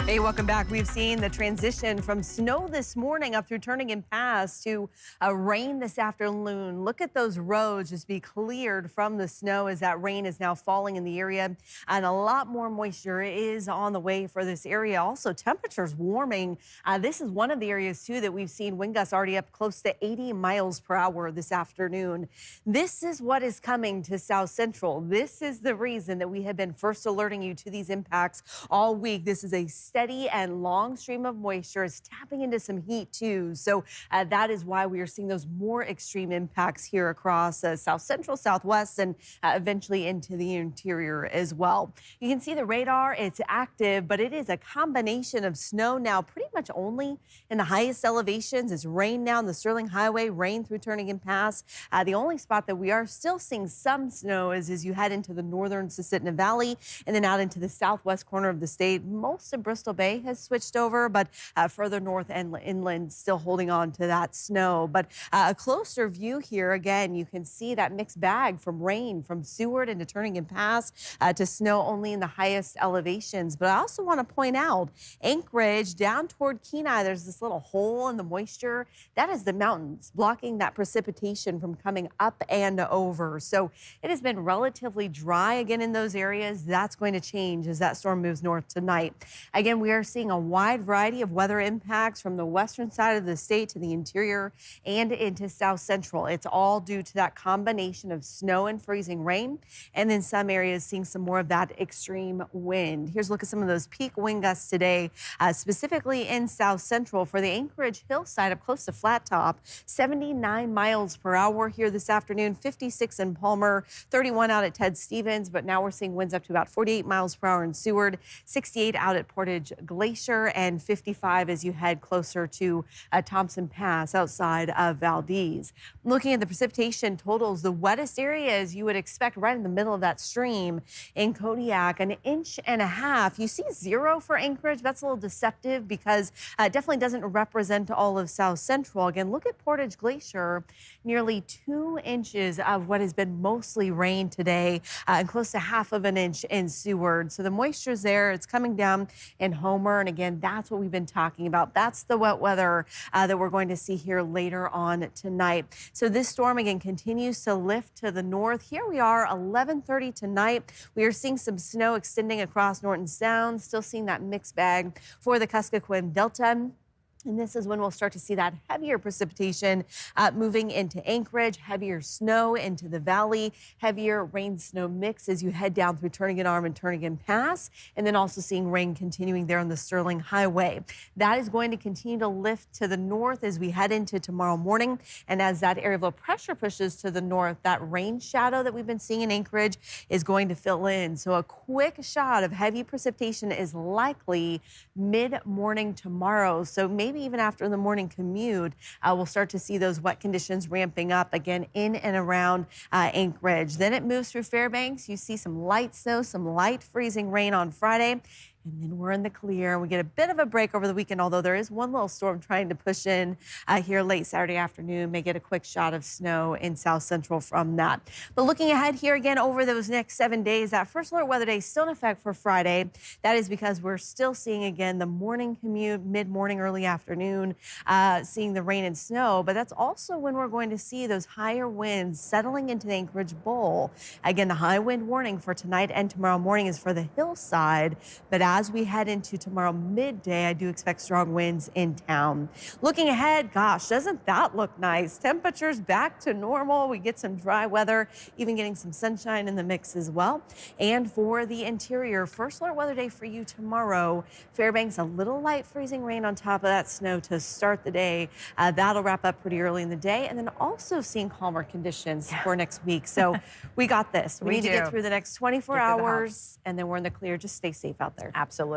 Hey, welcome back. We've seen the transition from snow this morning up through Turnagain Pass to rain this afternoon. Look at those roads just be cleared from the snow as that rain is now falling in the area, and a lot more moisture is on the way for this area. Also, temperatures warming. This is one of the areas too that we've seen wind gusts already up close to 80 miles per hour this afternoon. This is what is coming to South Central. This is the reason that we have been first alerting you to these impacts all week. This is a steady and long stream of moisture. Is tapping into some heat too. So that is why we are seeing those more extreme impacts here across South Central, Southwest, and eventually into the interior as well. You can see the radar, it's active, but it is a combination of snow now pretty much only in the highest elevations. It's rain now in the Sterling Highway, rain through Turnagain Pass. The only spot that we are still seeing some snow is as you head into the northern Susitna Valley and then out into the southwest corner of the state. Most of Bristol Bay has switched over, but further north and inland still holding on to that snow. But a closer view here, again, you can see that mixed bag from rain from Seward into Turnagain Pass to snow only in the highest elevations. But I also want to point out Anchorage down toward Kenai, there's this little hole in the moisture. That is the mountains blocking that precipitation from coming up and over. So it has been relatively dry again in those areas. That's going to change as that storm moves north tonight. Again, we are seeing a wide variety of weather impacts from the western side of the state to the interior and into South Central. It's all due to that combination of snow and freezing rain, and then some areas seeing some more of that extreme wind. Here's a look at some of those peak wind gusts today, specifically in South Central for the Anchorage hillside up close to Flat Top, 79 miles per hour here this afternoon, 56 in Palmer, 31 out at Ted Stevens, but now we're seeing winds up to about 48 miles per hour in Seward, 68 out at Portage Glacier, and 55 as you head closer to Thompson Pass outside of Valdez. Looking at the precipitation totals, the wettest areas you would expect right in the middle of that stream in Kodiak, 1.5 inches. You see 0 for Anchorage. That's a little deceptive because it definitely doesn't represent all of South Central. Again, look at Portage Glacier, nearly 2 inches of what has been mostly rain today, and close to 1/2 inch in Seward. So the moisture's there. It's coming down in Homer. And again, that's what we've been talking about. That's the wet weather that we're going to see here later on tonight. So this storm again continues to lift to the north. Here we are, 11:30 tonight. We are seeing some snow extending across Norton Sound, still seeing that mixed bag for the Kuskokwim Delta. And this is when we'll start to see that heavier precipitation moving into Anchorage, heavier snow into the valley, heavier rain-snow mix as you head down through Turnagain Arm and Turnagain Pass, and then also seeing rain continuing there on the Sterling Highway. That is going to continue to lift to the north as we head into tomorrow morning. And as that area of low pressure pushes to the north, that rain shadow that we've been seeing in Anchorage is going to fill in. So a quick shot of heavy precipitation is likely mid-morning tomorrow. So maybe even after the morning commute, we'll start to see those wet conditions ramping up again in and around Anchorage. Then it moves through Fairbanks. You see some light snow, some light freezing rain on Friday. And then we're in the clear. We get a bit of a break over the weekend, although there is one little storm trying to push in here late Saturday afternoon. May get a quick shot of snow in South Central from that. But looking ahead here again over those next 7 days, that first alert weather day is still in effect for Friday. That is because we're still seeing again the morning commute, mid-morning, early afternoon, seeing the rain and snow. But that's also when we're going to see those higher winds settling into the Anchorage Bowl. Again, the high wind warning for tonight and tomorrow morning is for the hillside. But as we head into tomorrow midday, I do expect strong winds in town. Looking ahead, gosh, doesn't that look nice? Temperatures back to normal. We get some dry weather, even getting some sunshine in the mix as well. And for the interior, first alert weather day for you tomorrow. Fairbanks, a little light freezing rain on top of that snow to start the day. That'll wrap up pretty early in the day. And then also seeing calmer conditions for next week. So we got this. We need to get through the next 24 hours, and then we're in the clear. Just stay safe out there. Absolutely.